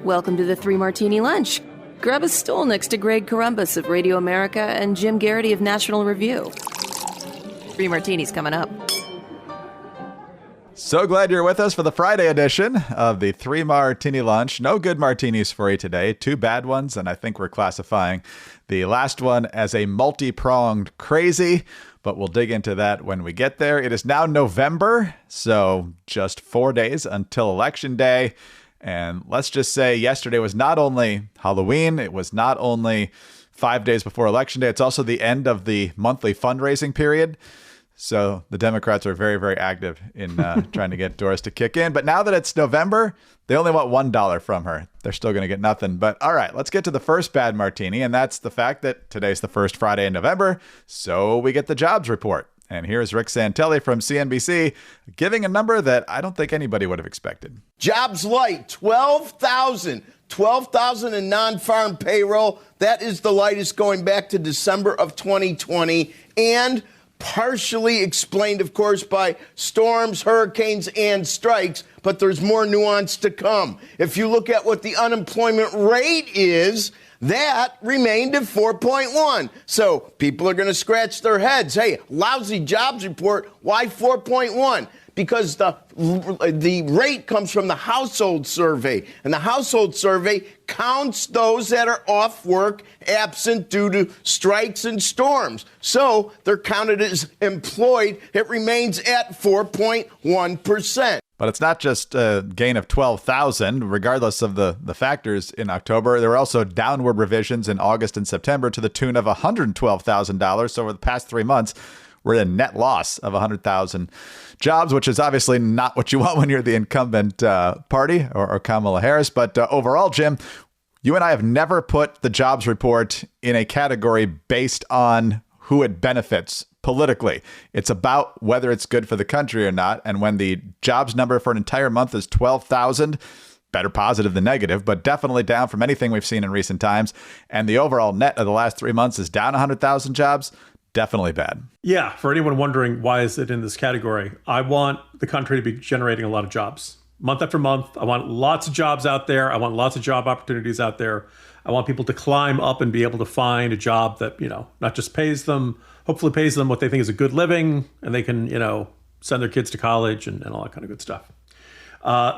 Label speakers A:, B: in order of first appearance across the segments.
A: Welcome to the Three Martini Lunch. Grab a stool next to Greg Columbus of Radio America and Jim Garrity of National Review. Three martinis coming up.
B: So glad you're with us for the Friday edition of the Three Martini Lunch. No good martinis for you today. 2 bad ones, and I think we're classifying the last one as a multi-pronged crazy, but we'll dig into that when we get there. It is now November, so just 4 days until Election Day. And let's just say yesterday was not only Halloween, it was not only 5 days before Election Day, it's also the end of the monthly fundraising period. So the Democrats are very, very active in trying to get Doris to kick in. But now that it's November, they only want $1 from her. They're still going to get nothing. But all right, let's get to the first bad martini. And that's the fact that today's the first Friday in November. So we get the jobs report. And here's Rick Santelli from CNBC giving a number that I don't think anybody would have expected.
C: Jobs light, 12,000. 12,000 in non-farm payroll. That is the lightest going back to December of 2020. And partially explained, of course, by storms, hurricanes, and strikes, but there's more nuance to come. If you look at what the unemployment rate is, that remained at 4.1. So people are going to scratch their heads. Hey, lousy jobs report, why 4.1? Because the rate comes from the household survey, and the household survey counts those that are off work, absent due to strikes and storms. So they're counted as employed. It remains at 4.1%.
B: But it's not just a gain of 12,000, regardless of the factors in October. There were also downward revisions in August and September to the tune of $112,000. So over the past 3 months, we're at a net loss of 100,000 jobs, which is obviously not what you want when you're the incumbent party or Kamala Harris. But overall, Jim, you and I have never put the jobs report in a category based on who it benefits politically. It's about whether it's good for the country or not. And when the jobs number for an entire month is 12,000, better positive than negative, but definitely down from anything we've seen in recent times. And the overall net of the last 3 months is down 100,000 jobs. Definitely bad.
D: Yeah. For anyone wondering why is it in this category, I want the country to be generating a lot of jobs. Month after month, I want lots of jobs out there. I want lots of job opportunities out there. I want people to climb up and be able to find a job that, not just pays them, hopefully pays them what they think is a good living, and they can, send their kids to college and all that kind of good stuff.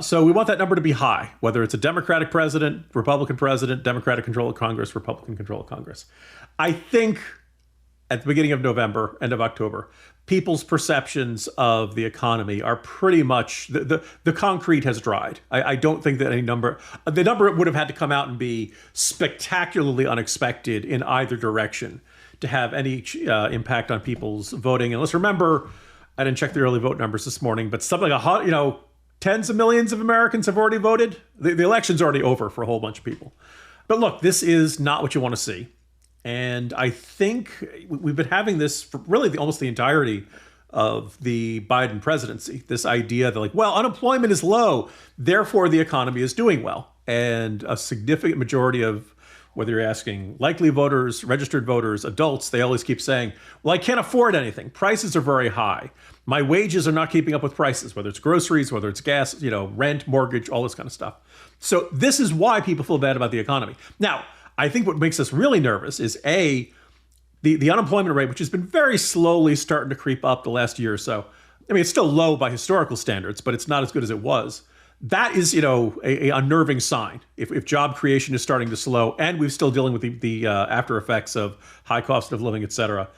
D: So we want that number to be high, whether it's a Democratic president, Republican president, Democratic control of Congress, Republican control of Congress. I think at the beginning of November, end of October, people's perceptions of the economy are pretty much, the concrete has dried. I don't think that the number would have had to come out and be spectacularly unexpected in either direction to have any impact on people's voting. And let's remember, I didn't check the early vote numbers this morning, but something like, tens of millions of Americans have already voted. The election's already over for a whole bunch of people. But look, this is not what you want to see. And I think we've been having this for really almost the entirety of the Biden presidency, this idea that unemployment is low, therefore the economy is doing well. And a significant majority of, whether you're asking likely voters, registered voters, adults, they always keep saying, well, I can't afford anything. Prices are very high. My wages are not keeping up with prices, whether it's groceries, whether it's gas, rent, mortgage, all this kind of stuff. So this is why people feel bad about the economy. Now, I think what makes us really nervous is the unemployment rate, which has been very slowly starting to creep up the last year or so. I mean, it's still low by historical standards, but it's not as good as it was. That is, a unnerving sign. If job creation is starting to slow, and we're still dealing with the after effects of high cost of living, et cetera.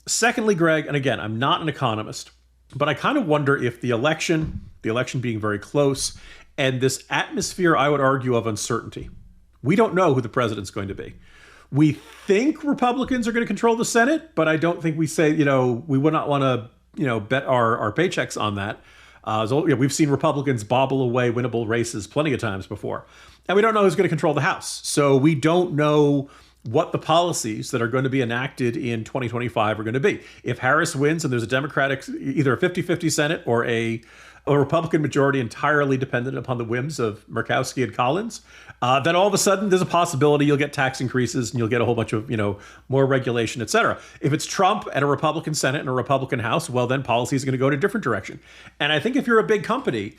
D: Secondly, Greg, and again, I'm not an economist, but I kind of wonder if the election being very close, and this atmosphere, I would argue, of uncertainty. We don't know who the president's going to be. We think Republicans are going to control the Senate, but I don't think we say, we would not want to, bet our paychecks on that. We've seen Republicans bobble away winnable races plenty of times before. And we don't know who's going to control the House. So we don't know what the policies that are going to be enacted in 2025 are going to be. If Harris wins and there's a Democratic, either a 50-50 Senate or a Republican majority entirely dependent upon the whims of Murkowski and Collins, then all of a sudden there's a possibility you'll get tax increases and you'll get a whole bunch of, more regulation, et cetera. If it's Trump and a Republican Senate and a Republican House, well, then policy is going to go in a different direction. And I think if you're a big company,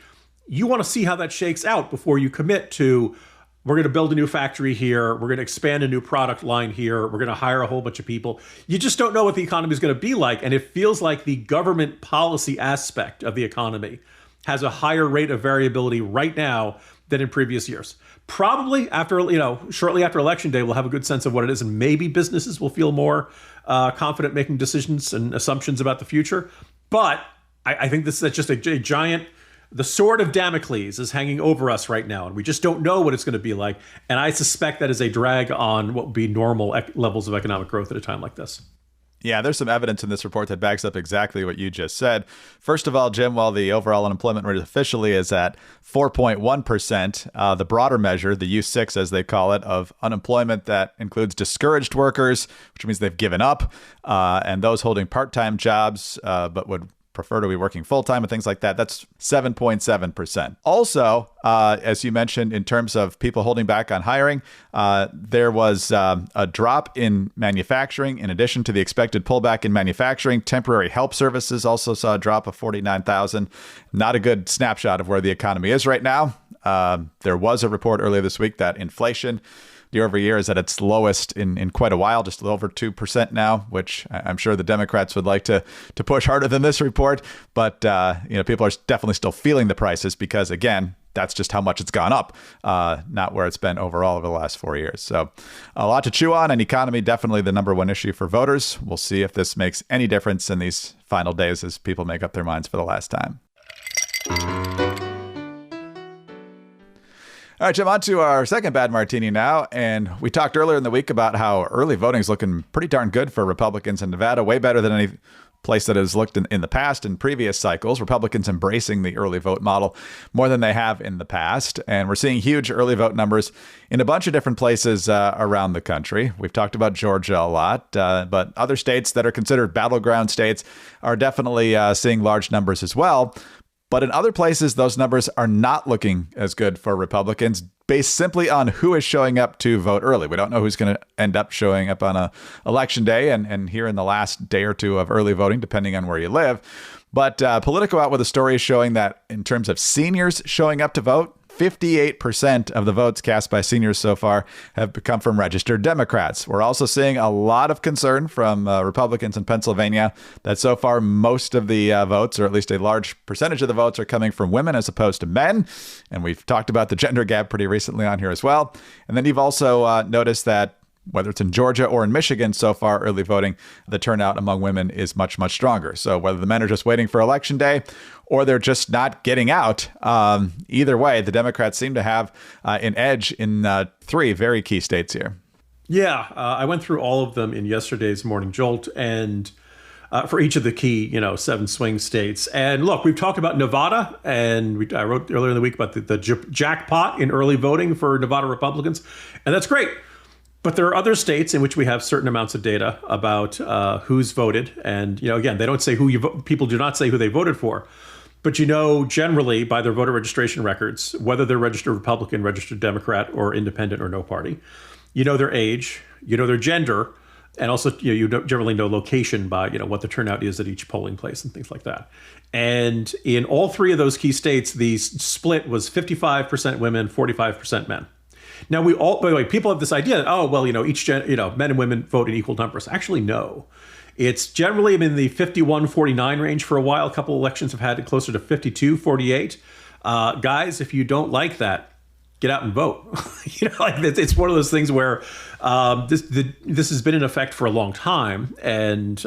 D: you want to see how that shakes out before you commit to we're going to build a new factory here. We're going to expand a new product line here. We're going to hire a whole bunch of people. You just don't know what the economy is going to be like. And it feels like the government policy aspect of the economy has a higher rate of variability right now than in previous years. Probably shortly after Election Day, we'll have a good sense of what it is. And maybe businesses will feel more confident making decisions and assumptions about the future. But I think this is just a giant... The sword of Damocles is hanging over us right now, and we just don't know what it's going to be like. And I suspect that is a drag on what would be normal levels of economic growth at a time like this.
B: Yeah, there's some evidence in this report that backs up exactly what you just said. First of all, Jim, while the overall unemployment rate officially is at 4.1%, the broader measure, the U6 as they call it, of unemployment that includes discouraged workers, which means they've given up, and those holding part-time jobs but would prefer to be working full-time and things like that, that's 7.7%. Also, as you mentioned, in terms of people holding back on hiring, there was a drop in manufacturing. In addition to the expected pullback in manufacturing, temporary help services also saw a drop of 49,000. Not a good snapshot of where the economy is right now. There was a report earlier this week that inflation year over year is at its lowest in quite a while, just over 2% now, which I'm sure the Democrats would like to push harder than this report. But, people are definitely still feeling the prices because, again, that's just how much it's gone up, not where it's been overall over the last 4 years. So a lot to chew on, and economy definitely the number one issue for voters. We'll see if this makes any difference in these final days as people make up their minds for the last time. All right, Jim, on to our second bad martini now. And we talked earlier in the week about how early voting is looking pretty darn good for Republicans in Nevada, way better than any place that has looked in the past in previous cycles. Republicans embracing the early vote model more than they have in the past. And we're seeing huge early vote numbers in a bunch of different places around the country. We've talked about Georgia a lot, but other states that are considered battleground states are definitely seeing large numbers as well. But in other places, those numbers are not looking as good for Republicans based simply on who is showing up to vote early. We don't know who's going to end up showing up on election day and here in the last day or two of early voting, depending on where you live. But Politico out with a story showing that in terms of seniors showing up to vote, 58% of the votes cast by seniors so far have come from registered Democrats. We're also seeing a lot of concern from Republicans in Pennsylvania that so far most of the votes, or at least a large percentage of the votes, are coming from women as opposed to men. And we've talked about the gender gap pretty recently on here as well. And then you've also noticed that whether it's in Georgia or in Michigan, so far early voting, the turnout among women is much, much stronger. So whether the men are just waiting for election day or they're just not getting out, either way, the Democrats seem to have an edge in three very key states here. Yeah,
D: I went through all of them in yesterday's Morning Jolt, and for each of the key, 7 swing states. And look, we've talked about Nevada, and I wrote earlier in the week about the jackpot in early voting for Nevada Republicans, and that's great. But there are other states in which we have certain amounts of data about who's voted. And, again, they don't say who you vote. People do not say who they voted for. But generally by their voter registration records, whether they're registered Republican, registered Democrat, or independent or no party, their age, their gender, and also you generally know location by what the turnout is at each polling place and things like that. And in all three of those key states, the split was 55% women, 45% men. Now, by the way, people have this idea that, each men and women vote in equal numbers. Actually, no. It's generally been in the 51-49 range for a while. A couple elections have had it closer to 52-48. Guys, if you don't like that, get out and vote. It's one of those things where this has been in effect for a long time. And,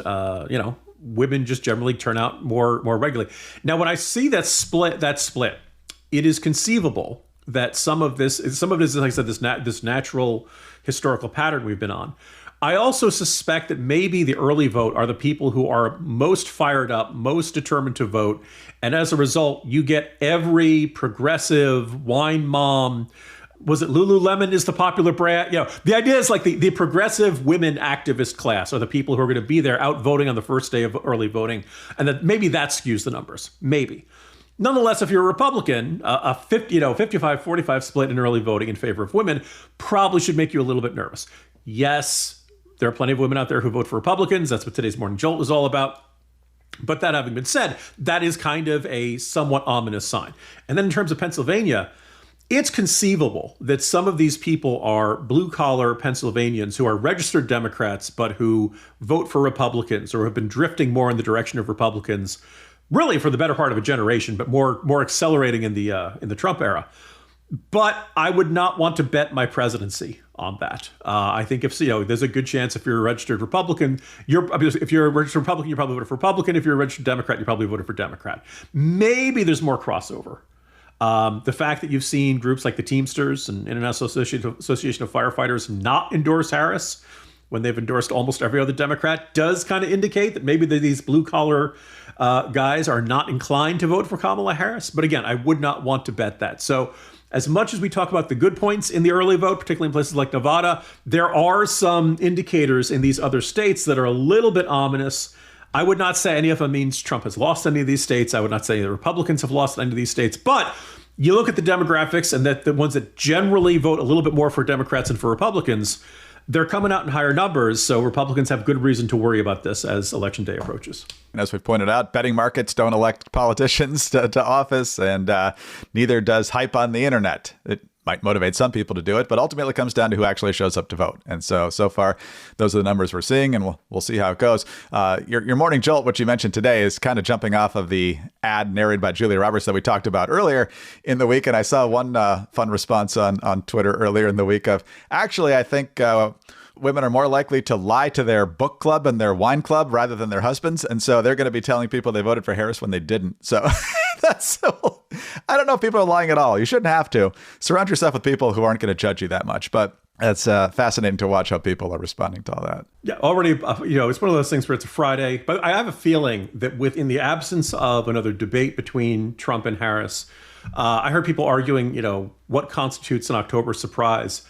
D: women just generally turn out more regularly. Now, when I see that split, it is conceivable that some of this is, like I said, this natural historical pattern we've been on. I also suspect that maybe the early vote are the people who are most fired up, most determined to vote. And as a result, you get every progressive wine mom. Was it Lululemon is the popular brand? The idea is like the progressive women activist class are the people who are going to be there out voting on the first day of early voting. And that maybe that skews the numbers. Maybe. Nonetheless, if you're a Republican, a 55-45 split in early voting in favor of women probably should make you a little bit nervous. Yes, there are plenty of women out there who vote for Republicans. That's what today's Morning Jolt is all about. But that having been said, that is kind of a somewhat ominous sign. And then in terms of Pennsylvania, it's conceivable that some of these people are blue-collar Pennsylvanians who are registered Democrats, but who vote for Republicans or have been drifting more in the direction of Republicans, really for the better part of a generation, but more accelerating in the Trump era. But I would not want to bet my presidency on that. I think there's a good chance if you're a registered Republican, if you're a registered Republican, you probably voted for Republican. If you're a registered Democrat, you probably voted for Democrat. Maybe there's more crossover. The fact that you've seen groups like the Teamsters and International Association of Firefighters not endorse Harris when they've endorsed almost every other Democrat does kind of indicate that maybe these blue-collar guys are not inclined to vote for Kamala Harris. But again, I would not want to bet that. So as much as we talk about the good points in the early vote, particularly in places like Nevada, there are some indicators in these other states that are a little bit ominous. I would not say any of them means Trump has lost any of these states. I would not say the Republicans have lost any of these states. But you look at the demographics and that the ones that generally vote a little bit more for Democrats and for Republicans, they're coming out in higher numbers. So Republicans have good reason to worry about this as election day approaches.
B: And as we've pointed out, betting markets don't elect politicians to office, and neither does hype on the internet. It might motivate some people to do it, but ultimately it comes down to who actually shows up to vote. And so far, those are the numbers we're seeing, and we'll see how it goes. Your morning jolt, which you mentioned today, is kind of jumping off of the ad narrated by Julia Roberts that we talked about earlier in the week. And I saw one fun response on Twitter earlier in the week of, actually, I think women are more likely to lie to their book club and their wine club rather than their husbands. And so they're going to be telling people they voted for Harris when they didn't. So I don't know if people are lying at all. You shouldn't have to. Surround yourself with people who aren't going to judge you that much. But it's fascinating to watch how people are responding to all that. Yeah,
D: already, it's one of those things where it's a Friday. But I have a feeling that within the absence of another debate between Trump and Harris, I heard people arguing, what constitutes an October surprise.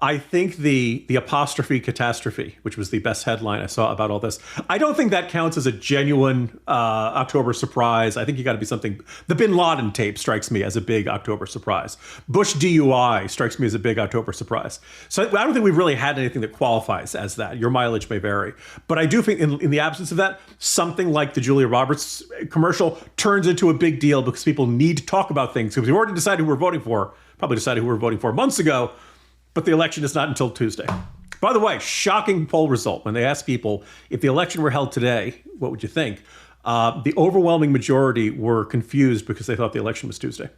D: I think the apostrophe catastrophe, which was the best headline I saw about all this, I don't think that counts as a genuine October surprise. I think you got to be something. The Bin Laden tape strikes me as a big October surprise. Bush DUI strikes me as a big October surprise. So I don't think we've really had anything that qualifies as that. Your mileage may vary. But I do think in the absence of that, something like the Julia Roberts commercial turns into a big deal because people need to talk about things. Because we already decided who we're voting for, probably decided who we're voting for months ago. But the election is not until Tuesday. By the way, shocking poll result. When they asked people if the election were held today, what would you think? The overwhelming majority were confused because they thought the election was Tuesday.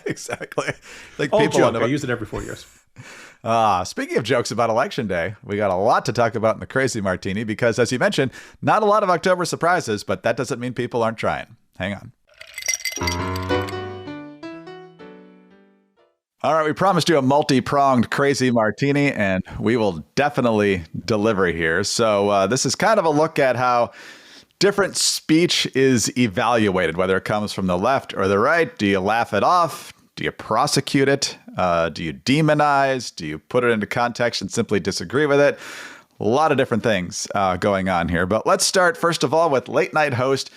B: Exactly. Like
D: old
B: people
D: joke. I use it every 4 years.
B: Speaking of jokes about Election Day, we got a lot to talk about in the Crazy Martini because, as you mentioned, not a lot of October surprises, but that doesn't mean people aren't trying. Hang on. All right, we promised you a multi-pronged Crazy Martini, and we will definitely deliver here. So this is kind of a look at how different speech is evaluated, whether it comes from the left or the right. Do you laugh it off? Do you prosecute it? Do you demonize? Do you put it into context and simply disagree with it? A lot of different things going on here. But let's start, first of all, with late night host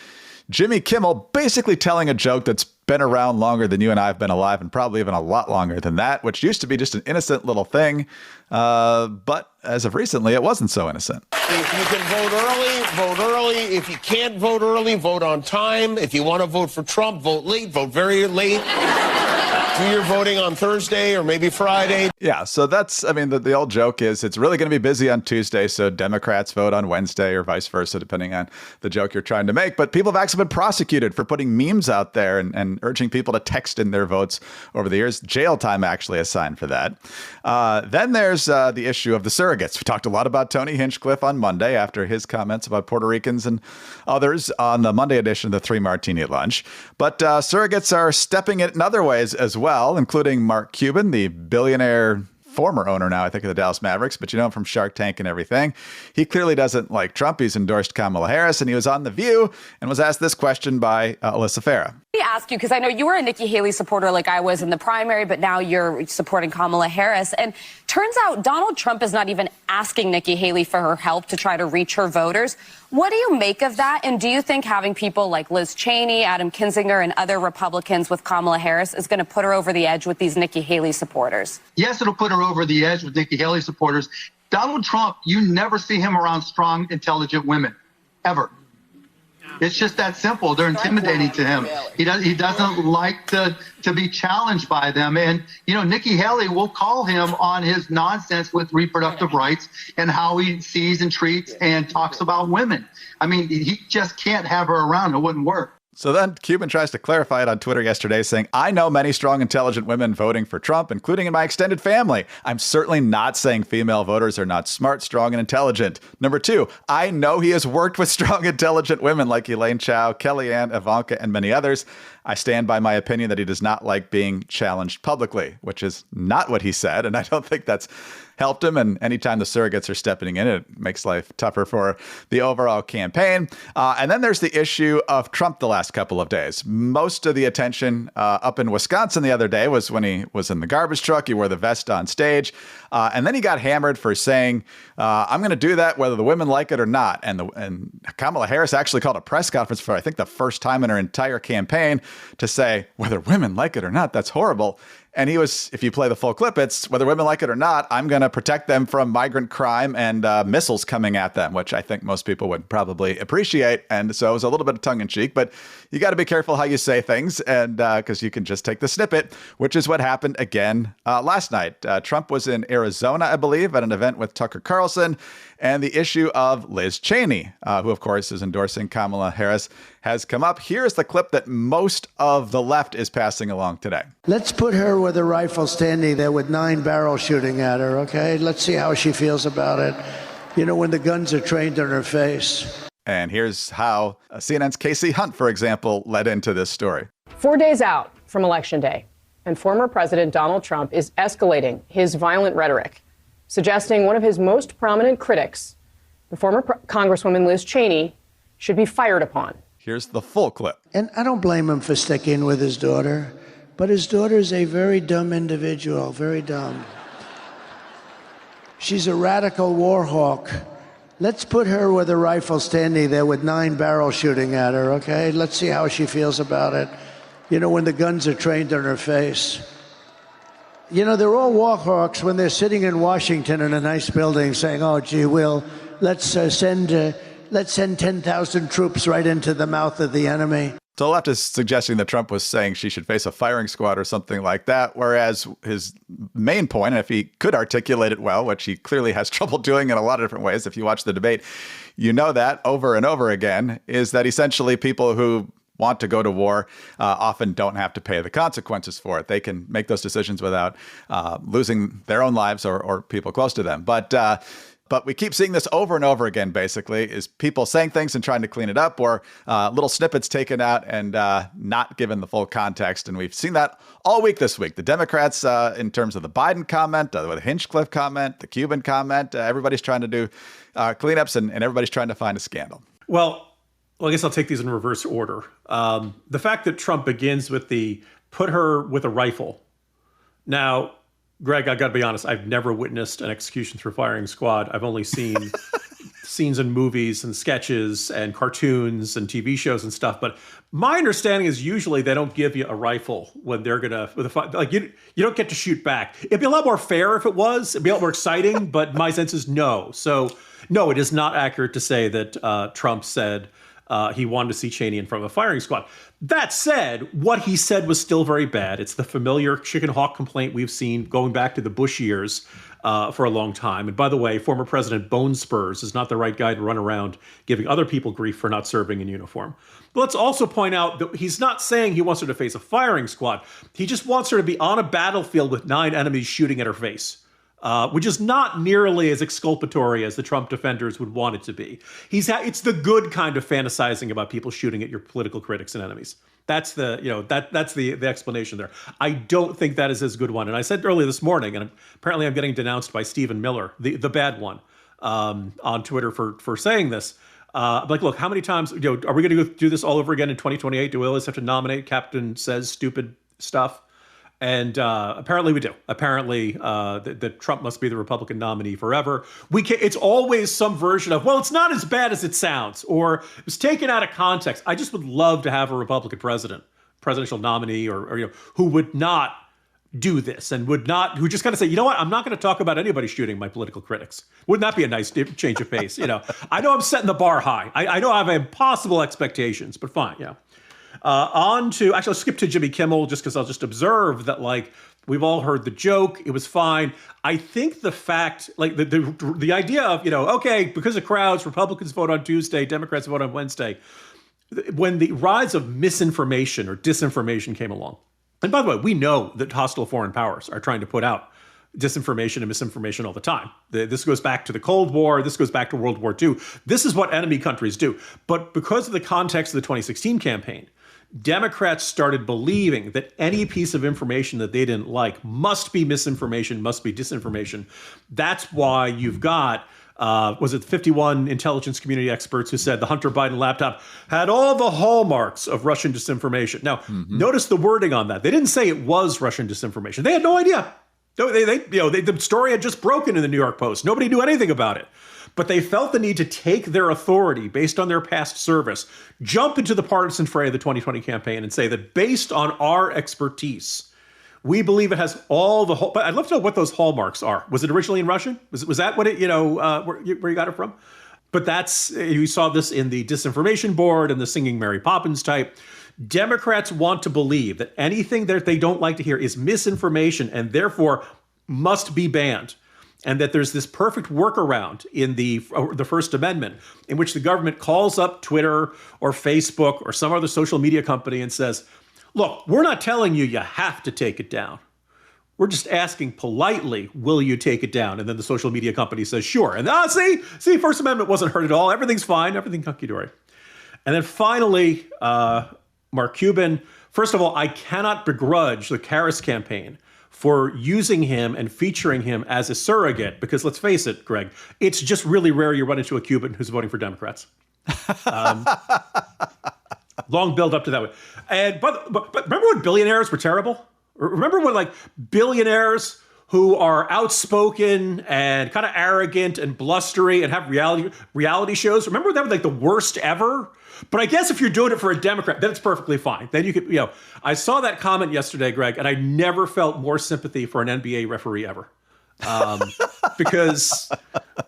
B: Jimmy Kimmel basically telling a joke that's been around longer than you and I have been alive, and probably even a lot longer than that, which used to be just an innocent little thing. But as of recently, it wasn't so innocent.
E: If you can vote early, vote early. If you can't vote early, vote on time. If you want to vote for Trump, vote late, vote very late. Do your voting on Thursday or maybe Friday.
B: Yeah, so that's, the old joke is it's really going to be busy on Tuesday, so Democrats vote on Wednesday or vice versa, depending on the joke you're trying to make. But people have actually been prosecuted for putting memes out there and urging people to text in their votes over the years. Jail time actually assigned for that. Then there's the issue of the surrogates. We talked a lot about Tony Hinchcliffe on Monday after his comments about Puerto Ricans and others on the Monday edition of the Three Martini Lunch. But surrogates are stepping it in other ways as well, including Mark Cuban, the billionaire former owner now, I think, of the Dallas Mavericks, but you know him from Shark Tank and everything. He clearly doesn't like Trump. He's endorsed Kamala Harris, and he was on The View and was asked this question by Alyssa Farah.
F: Let me ask you, because I know you were a Nikki Haley supporter like I was in the primary, but now you're supporting Kamala Harris. And turns out Donald Trump is not even asking Nikki Haley for her help to try to reach her voters. What do you make of that? And do you think having people like Liz Cheney, Adam Kinzinger, and other Republicans with Kamala Harris is going to put her over the edge with these Nikki Haley supporters?
G: Yes, it'll put her over the edge with Nikki Haley supporters. Donald Trump, you never see him around strong, intelligent women, ever. It's just that simple. They're intimidating to him. He doesn't like to be challenged by them. And, Nikki Haley will call him on his nonsense with reproductive rights and how he sees and treats and talks about women. I mean, he just can't have her around. It wouldn't work.
B: So then Cuban tries to clarify it on Twitter yesterday, saying, I know many strong, intelligent women voting for Trump, including in my extended family. I'm certainly not saying female voters are not smart, strong, and intelligent. Number two, I know he has worked with strong, intelligent women like Elaine Chao, Kellyanne, Ivanka, and many others. I stand by my opinion that he does not like being challenged publicly, which is not what he said. And I don't think that's helped him. And anytime the surrogates are stepping in, it makes life tougher for the overall campaign. And then there's the issue of Trump the last couple of days. Most of the attention up in Wisconsin the other day was when he was in the garbage truck. He wore the vest on stage. And then he got hammered for saying, I'm going to do that whether the women like it or not. And Kamala Harris actually called a press conference for, I think, the first time in her entire campaign to say, whether women like it or not, that's horrible. And he was, if you play the full clip, it's whether women like it or not, I'm going to protect them from migrant crime and missiles coming at them, which I think most people would probably appreciate. And so it was a little bit of tongue in cheek, but you got to be careful how you say things, and because you can just take the snippet, which is what happened again last night. Trump was in Arizona, I believe, at an event with Tucker Carlson, and the issue of Liz Cheney, who, of course, is endorsing Kamala Harris, has come up. Here's the clip that most of the left is passing along today.
H: Let's put her with a rifle standing there with 9 barrels shooting at her, okay? Let's see how she feels about it. When the guns are trained on her face.
B: And here's how CNN's Casey Hunt, for example, led into this story.
I: 4 days out from Election Day, and former President Donald Trump is escalating his violent rhetoric, suggesting one of his most prominent critics, the former Congresswoman Liz Cheney, should be fired upon.
B: Here's the full clip.
H: And I don't blame him for sticking with his daughter, but his daughter's a very dumb individual, very dumb. She's a radical war hawk. Let's put her with a rifle standing there with 9 barrels shooting at her, okay? Let's see how she feels about it. When the guns are trained on her face. They're all war hawks when they're sitting in Washington in a nice building saying, oh, gee, let's send 10,000 troops right into the mouth of the enemy.
B: So the left is suggesting that Trump was saying she should face a firing squad or something like that, whereas his main point, and if he could articulate it well, which he clearly has trouble doing in a lot of different ways, if you watch the debate, that over and over again, is that essentially people who want to go to war often don't have to pay the consequences for it. They can make those decisions without losing their own lives or people close to them. But we keep seeing this over and over again, basically, is people saying things and trying to clean it up, or little snippets taken out and not given the full context. And we've seen that all week this week. The Democrats, in terms of the Biden comment, the Hinchcliffe comment, the Cuban comment, everybody's trying to do cleanups and everybody's trying to find a scandal.
D: Well, I guess I'll take these in reverse order. The fact that Trump begins with the put her with a rifle. Now, Greg, I got to be honest, I've never witnessed an execution through firing squad. I've only seen scenes in movies and sketches and cartoons and TV shows and stuff. But my understanding is usually they don't give you a rifle when they're going to, you don't get to shoot back. It'd be a lot more fair if it was. It'd be a lot more exciting, but my sense is no. So, no, it is not accurate to say that Trump said he wanted to see Cheney in front of a firing squad. That said, what he said was still very bad. It's the familiar chicken hawk complaint we've seen going back to the Bush years for a long time. And by the way, former President Bone Spurs is not the right guy to run around giving other people grief for not serving in uniform. But let's also point out that he's not saying he wants her to face a firing squad. He just wants her to be on a battlefield with 9 enemies shooting at her face. Which is not nearly as exculpatory as the Trump defenders would want it to be. It's the good kind of fantasizing about people shooting at your political critics and enemies. That's the explanation there. I don't think that is as good one. And I said earlier this morning, and apparently I'm getting denounced by Stephen Miller, the bad one, on Twitter for saying this. Look, how many times are we going to go do this all over again in 2028? Do we always have to nominate Captain Says Stupid Stuff? And apparently we do. Apparently that Trump must be the Republican nominee forever. It's always some version of, well, it's not as bad as it sounds, or it was taken out of context. I just would love to have a Republican presidential nominee, or who would not do this and who just kind of say, you know what, I'm not going to talk about anybody shooting my political critics. Wouldn't that be a nice change of pace? I know I'm setting the bar high. I know I have impossible expectations, but fine, yeah. Actually, I'll skip to Jimmy Kimmel just because I'll just observe that, like, we've all heard the joke. It was fine. I think the fact, like the idea of, okay, because of crowds, Republicans vote on Tuesday, Democrats vote on Wednesday. When the rise of misinformation or disinformation came along, and by the way, we know that hostile foreign powers are trying to put out disinformation and misinformation all the time. This goes back to the Cold War. This goes back to World War II. This is what enemy countries do. But because of the context of the 2016 campaign, Democrats started believing that any piece of information that they didn't like must be misinformation, must be disinformation. That's why you've got, was it 51 intelligence community experts who said the Hunter Biden laptop had all the hallmarks of Russian disinformation. Now, notice the wording on that. They didn't say it was Russian disinformation. They had no idea. The story had just broken in the New York Post. Nobody knew anything about it. But they felt the need to take their authority based on their past service, jump into the partisan fray of the 2020 campaign and say that based on our expertise, we believe it has all the but I'd love to know what those hallmarks are. Was it originally in Russian? Was that what it, where you got it from? But you saw this in the disinformation board and the singing Mary Poppins type. Democrats want to believe that anything that they don't like to hear is misinformation and therefore must be banned. And that there's this perfect workaround in the First Amendment in which the government calls up Twitter or Facebook or some other social media company and says, look, we're not telling you have to take it down. We're just asking politely, will you take it down? And then the social media company says, sure. And see, First Amendment wasn't hurt at all. Everything's fine. Everything hunky-dory. And then finally, Mark Cuban. First of all, I cannot begrudge the Harris campaign for using him and featuring him as a surrogate, because let's face it, Greg, it's just really rare you run into a Cuban who's voting for Democrats. Long build up to that one. And but remember when billionaires were terrible? Remember when billionaires who are outspoken and kind of arrogant and blustery and have reality shows? Remember that was the worst ever? But I guess if you're doing it for a Democrat, then it's perfectly fine. Then you could, I saw that comment yesterday, Greg, and I never felt more sympathy for an NBA referee ever. Because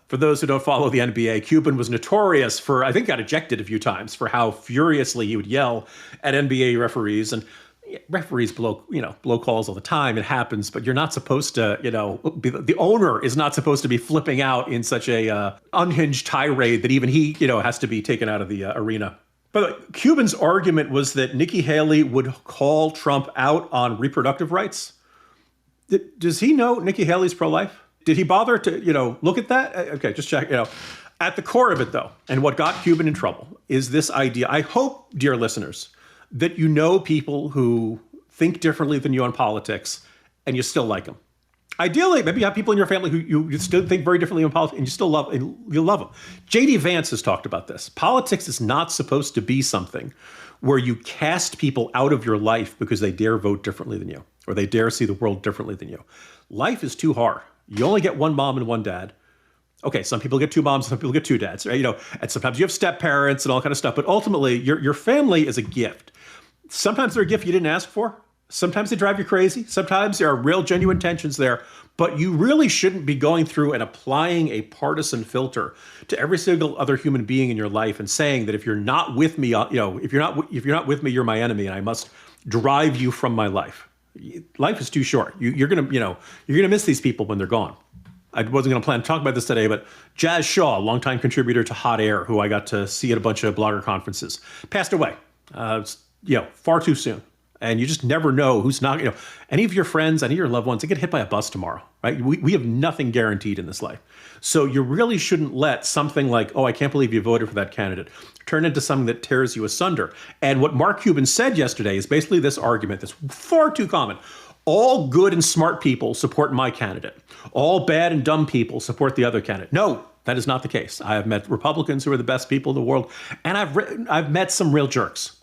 D: for those who don't follow the NBA, Cuban was notorious for, I think got ejected a few times for how furiously he would yell at NBA referees. And referees blow calls all the time. It happens, but you're not supposed to, the owner is not supposed to be flipping out in such a unhinged tirade that even he, has to be taken out of the arena. But Cuban's argument was that Nikki Haley would call Trump out on reproductive rights. Does he know Nikki Haley's pro-life? Did he bother to, look at that? Okay, just check, At the core of it, though, and what got Cuban in trouble is this idea. I hope, dear listeners, that you know people who think differently than you on politics and you still like them. Ideally, maybe you have people in your family who you still think very differently on politics and you still love, and you love them. J.D. Vance has talked about this. Politics is not supposed to be something where you cast people out of your life because they dare vote differently than you or they dare see the world differently than you. Life is too hard. You only get one mom and one dad. Okay, some people get two moms, some people get two dads, right? And sometimes you have step parents and all kind of stuff. But ultimately, your family is a gift. Sometimes they're a gift you didn't ask for. Sometimes they drive you crazy. Sometimes there are real, genuine tensions there. But you really shouldn't be going through and applying a partisan filter to every single other human being in your life and saying that if you're not with me, if you're not with me, you're my enemy, and I must drive you from my life. Life is too short. You're gonna miss these people when they're gone. I wasn't going to plan to talk about this today, but Jazz Shaw, longtime contributor to Hot Air, who I got to see at a bunch of blogger conferences, passed away. Far too soon. And you just never know who's not, any of your friends, any of your loved ones, they get hit by a bus tomorrow, right? We have nothing guaranteed in this life. So you really shouldn't let something like, oh, I can't believe you voted for that candidate, turn into something that tears you asunder. And what Mark Cuban said yesterday is basically this argument that's far too common. All good and smart people support my candidate. All bad and dumb people support the other candidate. No, that is not the case. I have met Republicans who are the best people in the world, and I've met some real jerks.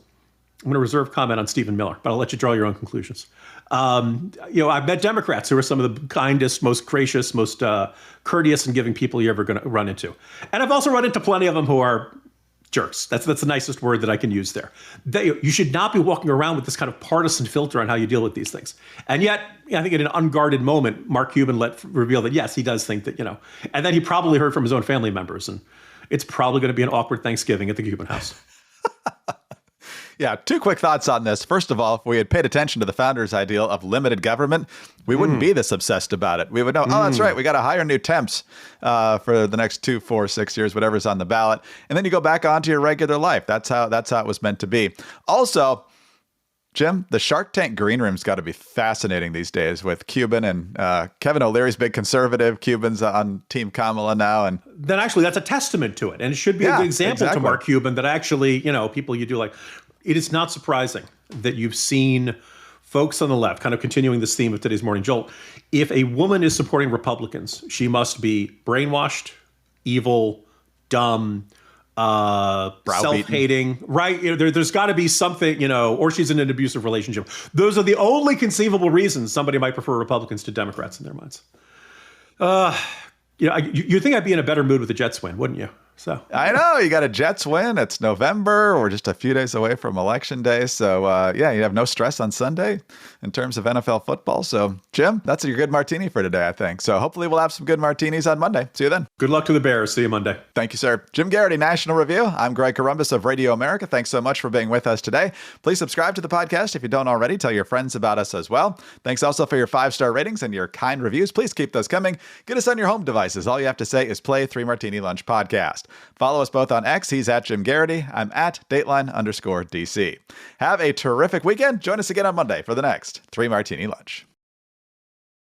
D: I'm going to reserve comment on Stephen Miller, but I'll let you draw your own conclusions. I've met Democrats who are some of the kindest, most gracious, most courteous and giving people you're ever going to run into. And I've also run into plenty of them who are jerks. That's the nicest word that I can use there. You should not be walking around with this kind of partisan filter on how you deal with these things. And yet, I think in an unguarded moment, Mark Cuban reveal that, yes, he does think that, and then he probably heard from his own family members. And it's probably going to be an awkward Thanksgiving at the Cuban house.
B: Yeah, two quick thoughts on this. First of all, if we had paid attention to the founders' ideal of limited government, we wouldn't be this obsessed about it. We would know, oh, that's right, we got to hire new temps for the next 2, 4, 6 years, whatever's on the ballot. And then you go back onto your regular life. That's how it was meant to be. Also, Jim, the Shark Tank green room's got to be fascinating these days with Cuban and Kevin O'Leary's big conservative. Cuban's on Team Kamala now. And
D: then actually that's a testament to it. And it should be a good example to Mark Cuban that actually, people you do like. It is not surprising that you've seen folks on the left, kind of continuing this theme of today's Morning Jolt. If a woman is supporting Republicans, she must be brainwashed, evil, dumb, self-hating, right? There's got to be something, or she's in an abusive relationship. Those are the only conceivable reasons somebody might prefer Republicans to Democrats in their minds. You'd think I'd be in a better mood with the Jets win, wouldn't you? So
B: I know you got a Jets win. It's November. We're just a few days away from Election Day. So you have no stress on Sunday in terms of NFL football. So Jim, that's your good martini for today, I think. So hopefully we'll have some good martinis on Monday. See you then.
D: Good luck to the Bears. See you Monday.
B: Thank you, sir. Jim Garrity, National Review. I'm Greg Corombos of Radio America. Thanks so much for being with us today. Please subscribe to the podcast if you don't already. Tell your friends about us as well. Thanks also for your 5-star ratings and your kind reviews. Please keep those coming. Get us on your home devices. All you have to say is play 3 Martini Lunch Podcast. Follow us both on X. He's at Jim Garrity. I'm at Dateline_DC. Have a terrific weekend. Join us again on Monday for the next 3 Martini Lunch.